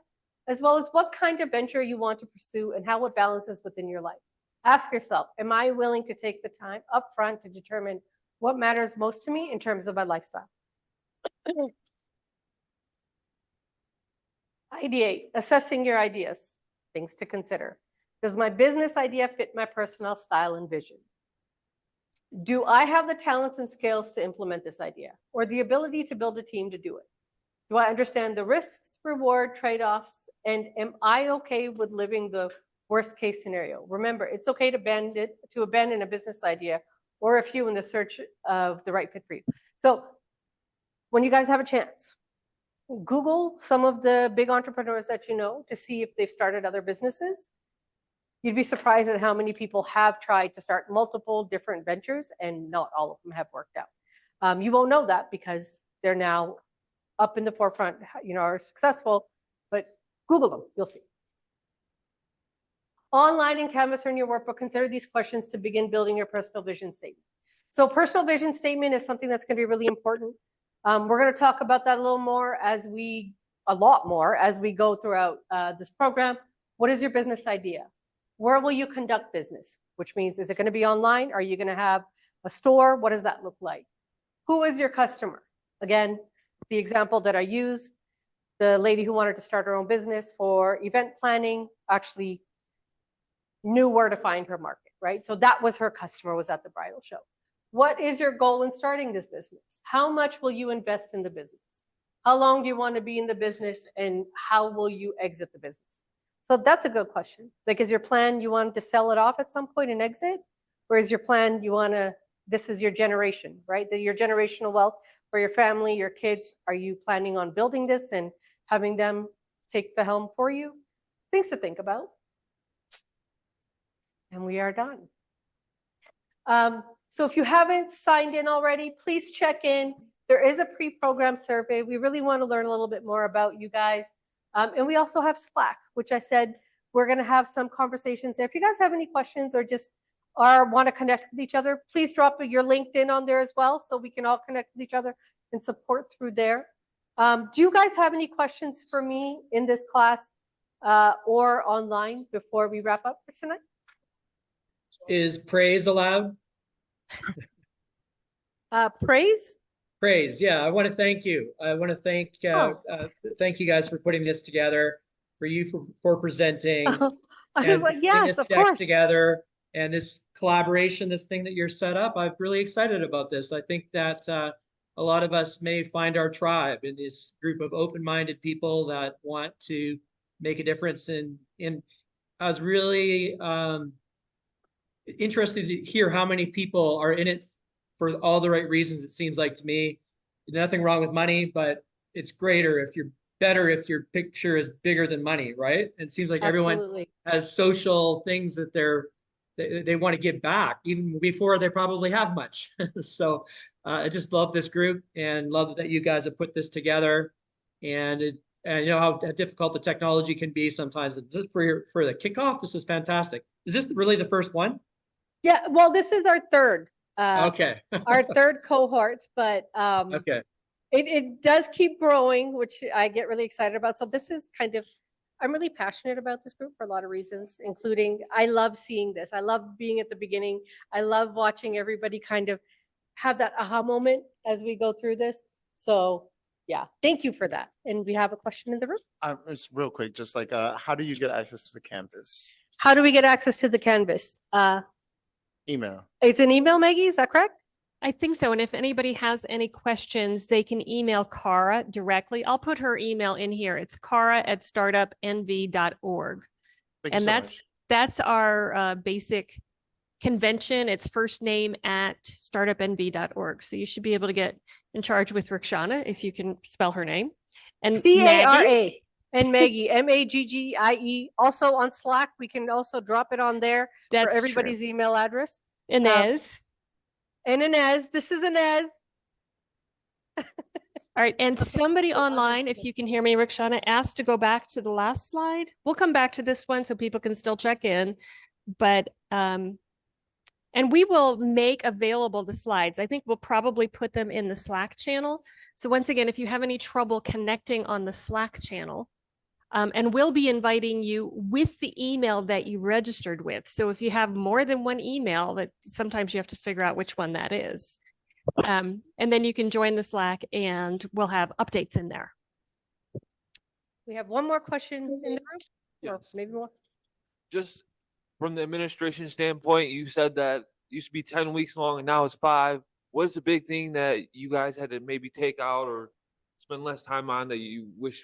as well as what kind of venture you want to pursue and how it balances within your life. Ask yourself, am I willing to take the time up front to determine what matters most to me in terms of my lifestyle? Ideate, assessing your ideas, things to consider. Does my business idea fit my personal style and vision? Do I have the talents and skills to implement this idea or the ability to build a team to do it? Do I understand the risks, reward, trade-offs, and am I okay with living the worst case scenario? Remember, it's okay to abandon a business idea or a few in the search of the right fit for you. So when you guys have a chance, Google some of the big entrepreneurs that you know to see if they've started other businesses. You'd be surprised at how many people have tried to start multiple different ventures and not all of them have worked out. You won't know that because they're now up in the forefront, are successful, but Google them, you'll see. Online and Canvas or in your workbook, consider these questions to begin building your personal vision statement. So personal vision statement is something that's going to be really important. We're going to talk about that a lot more as we go throughout this program. What is your business idea? Where will you conduct business? Which means, is it going to be online? Are you going to have a store? What does that look like? Who is your customer? Again, the example that I used, the lady who wanted to start her own business for event planning actually knew where to find her market, right? So that was her customer, was at the bridal show. What is your goal in starting this business? How much will you invest in the business? How long do you want to be in the business and how will you exit the business? So that's a good question. Like, is your plan you want to sell it off at some point and exit? Or is your plan this is your generation, right? Your generational wealth for your family, your kids. Are you planning on building this and having them take the helm for you? Things to think about. And we are done. So if you haven't signed in already, please check in. There is a pre-programmed survey. We really want to learn a little bit more about you guys. And we also have Slack, which I said we're going to have some conversations there. If you guys have any questions or just want to connect with each other, please drop your LinkedIn on there as well so we can all connect with each other and support through there. Do you guys have any questions for me in this class or online before we wrap up for tonight? Is praise allowed? Praise? Praise, yeah. I want to thank you. I want to thank you guys for putting this together, for you for presenting. I was like, yes, of course. Together, and this collaboration, this thing that you're set up, I'm really excited about this. I think that a lot of us may find our tribe in this group of open-minded people that want to make a difference. I was really interested to hear how many people are in it for all the right reasons. It seems like to me, nothing wrong with money, but it's greater if you're better if your picture is bigger than money, right? It seems like everyone has social things that they want to give back even before they probably have much. So I just love this group and love that you guys have put this together. And you know how difficult the technology can be sometimes. For the kickoff, this is fantastic. Is this really the first one? Yeah, well, this is our third. Okay. Our third cohort, but okay. it does keep growing, which I get really excited about. So this is kind of, I'm really passionate about this group for a lot of reasons, including I love seeing this. I love being at the beginning. I love watching everybody kind of have that aha moment as we go through this. So yeah, thank you for that. And we have a question in the room. It's real quick, just like, how do you get access to the campus? How do we get access to the Canvas? Email. It's an email, Maggie, is that correct? I think so. And if anybody has any questions, they can email Cara directly. I'll put her email in here. It's cara@startupnv.org. Thank you And so much. that's our basic convention. It's first name at startupnv.org. So you should be able to get in charge with Rikshana if you can spell her name. And Cara Maggie. and Maggie, Maggie. Also on Slack, we can also drop it on there for That's everybody's email address. Inez. And Inez, this is Inez. All right. And somebody online, if you can hear me, Rikshana, asked to go back to the last slide. We'll come back to this one so people can still check in. But and we will make available the slides. I think we'll probably put them in the Slack channel. So once again, if you have any trouble connecting on the Slack channel, and we'll be inviting you with the email that you registered with. So if you have more than one email, that sometimes you have to figure out which one that is. And then you can join the Slack and we'll have updates in there. We have one more question in the room, or Yes. maybe more. Just from the administration standpoint, you said that it used to be 10 weeks long and now it's 5. What is the big thing that you guys had to maybe take out or spend less time on that you wish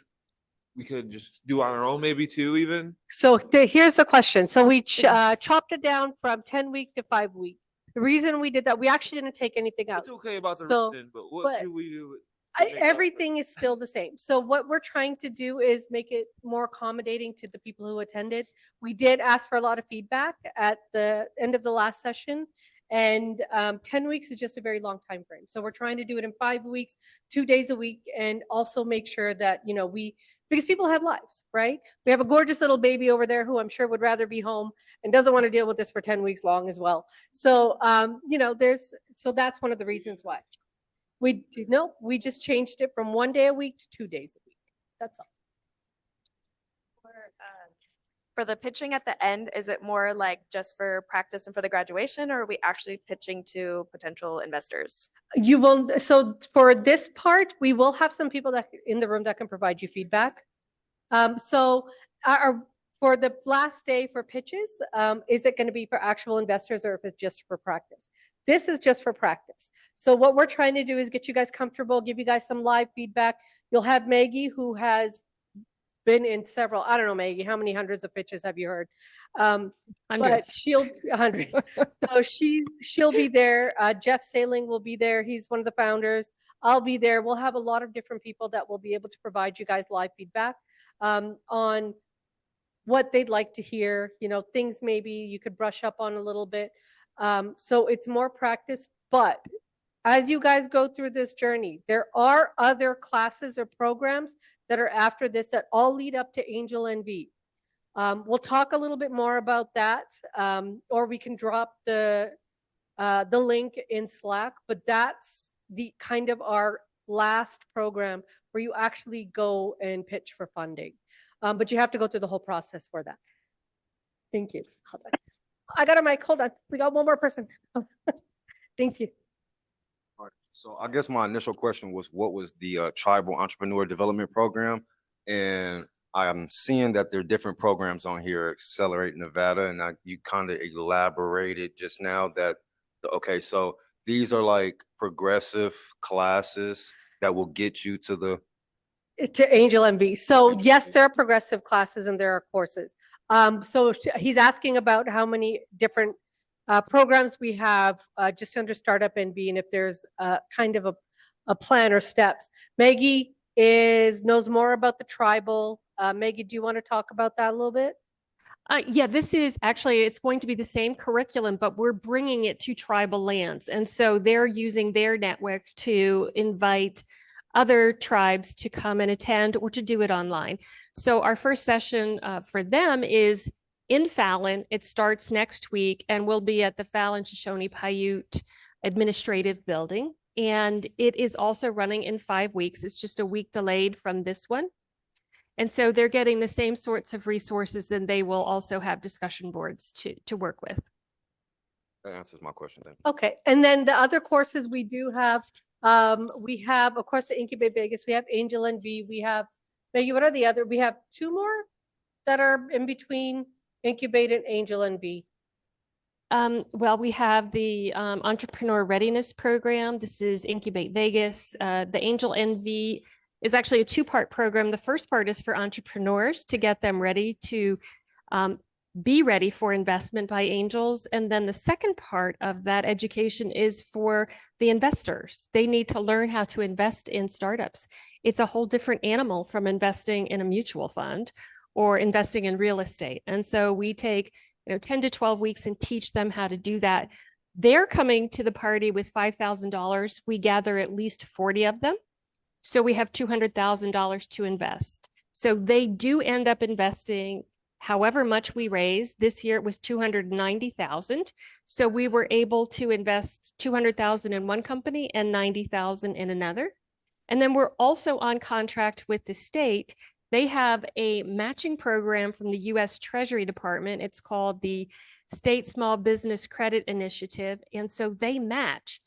we could just do on our own, maybe too, even? So here's the question. So we chopped it down from 10-week to 5-week. The reason we did that, we actually didn't take anything out. It's okay about the So, written, but what but should we do? to make up for it? Everything is still the same. So what we're trying to do is make it more accommodating to the people who attended. We did ask for a lot of feedback at the end of the last session. And 10 weeks is just a very long time frame. So we're trying to do it in 5 weeks, 2 days a week, and also make sure that, because people have lives, right? We have a gorgeous little baby over there who I'm sure would rather be home and doesn't want to deal with this for 10 weeks long as well. So, so that's one of the reasons why. We just changed it from 1 day a week to 2 days a week. That's all. For the pitching at the end, is it more like just for practice and for the graduation, or are we actually pitching to potential investors? You will, so for this part, we will have some people that in the room that can provide you feedback. So for the last day for pitches, is it going to be for actual investors or if it's just for practice? This is just for practice. So what we're trying to do is get you guys comfortable, give you guys some live feedback. You'll have Maggie, who has been in several, I don't know, Maggie, how many hundreds of pitches have you heard? But Hundreds. hundreds. So she'll be there. Jeff Sailing will be there. He's one of the founders. I'll be there. We'll have a lot of different people that will be able to provide you guys live feedback on what they'd like to hear, things maybe you could brush up on a little bit. So it's more practice, but as you guys go through this journey, there are other classes or programs that are after this that all lead up to Angel NV. We'll talk a little bit more about that, or we can drop the link in Slack, but that's the kind of our last program where you actually go and pitch for funding. But you have to go through the whole process for that. Thank you. Hold on. I got a mic. Hold on. We got one more person. Thank you. All right. So I guess my initial question was, what was the Tribal Entrepreneur Development Program? And I'm seeing that there are different programs on here, Accelerate Nevada, and you kind of elaborated just now that, okay, so these are like progressive classes that will get you to Angel NV. So yes, there are progressive classes and there are courses. So he's asking about how many different programs we have just under Startup NV, and if there's kind of a plan or steps. Maggie knows more about the tribal. Maggie, do you want to talk about that a little bit? Yeah, this is actually, it's going to be the same curriculum, but we're bringing it to tribal lands. And so they're using their network to invite other tribes to come and attend or to do it online. So our first session for them is in Fallon. It starts next week and will be at the Fallon Shoshone Paiute Administrative Building. And it is also running in 5 weeks. It's just a week delayed from this one. And so they're getting the same sorts of resources, and they will also have discussion boards to work with. That answers my question then. Okay, and then the other courses we do have, we have, of course, the Incubate Vegas, we have Angel NV, we have, Maggie, what are the other, we have 2 more that are in between Incubate and Angel NV. Well, we have the Entrepreneur Readiness Program. This is Incubate Vegas. The Angel NV is actually a 2-part program. The first part is for entrepreneurs to get them ready to be ready for investment by angels. And then the second part of that education is for the investors. They need to learn how to invest in startups. It's a whole different animal from investing in a mutual fund or investing in real estate. And so we take 10 to 12 weeks and teach them how to do that. They're coming to the party with $5,000. We gather at least 40 of them. So we have $200,000 to invest. So they do end up investing however much we raise. This year it was $290,000. So we were able to invest $200,000 in one company and $90,000 in another. And then we're also on contract with the state. They have a matching program from the U.S. Treasury Department. It's called the State Small Business Credit Initiative. And so they match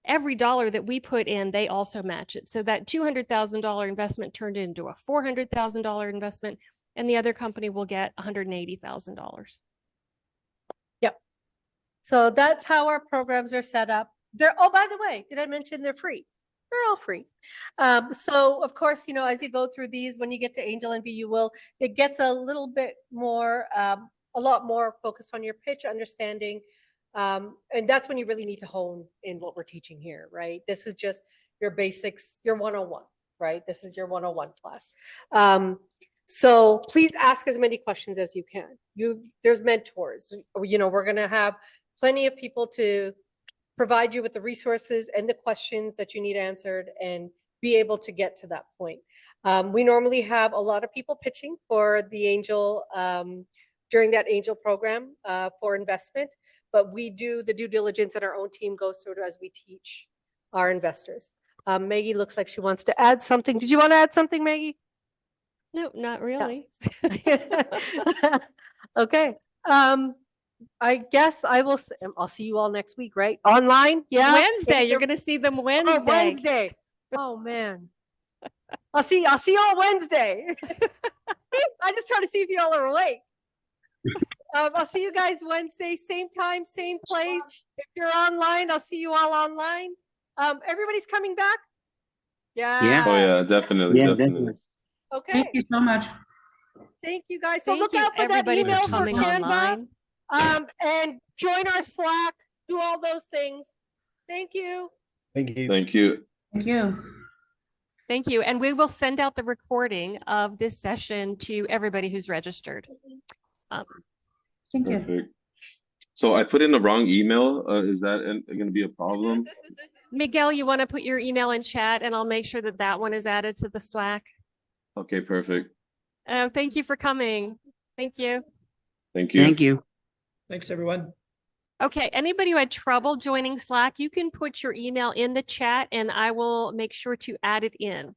every dollar that we put in, they also match it. So that $200,000 investment turned into a $400,000 investment, and the other company will get $180,000. Yep. So that's how our programs are set up. They're, oh, by the way, did I mention they're free? They're all free. So of course, as you go through these, when you get to Angel NV, it gets a little bit more, a lot more focused on your pitch, understanding. And that's when you really need to hone in what we're teaching here, right? This is just your basics, your 101, right? This is your 101 class. So please ask as many questions as you can. There's mentors, we're going to have plenty of people to provide you with the resources and the questions that you need answered and be able to get to that point. We normally have a lot of people pitching for the Angel, during that Angel program for investment, but we do the due diligence and our own team goes through it as we teach our investors. Maggie looks like she wants to add something. Did you want to add something, Maggie? No, not really. Okay. I guess I'll see you all next week, right? Online? Yeah. Wednesday. You're going to see them Wednesday. Oh, Wednesday. Oh man. I'll see you all Wednesday. I just try to see if y'all are awake. I'll see you guys Wednesday, same time, same place. If you're online, I'll see you all online. Everybody's coming back? Yeah. Oh yeah, definitely, definitely. Okay. Thank you so much. Thank you guys. So Thank look you out for that everybody email for for coming Canva. online. And join our Slack, do all those things. Thank you. Thank you. Thank you. Thank you. Thank you. And we will send out the recording of this session to everybody who's registered. Thank you. Perfect. So I put in the wrong email. Is that going to be a problem? Miguel, you want to put your email in chat and I'll make sure that that one is added to the Slack. Okay, perfect. Thank you for coming. Thank you. Thank you. Thank you. Thanks, everyone. Okay, anybody who had trouble joining Slack, you can put your email in the chat and I will make sure to add it in.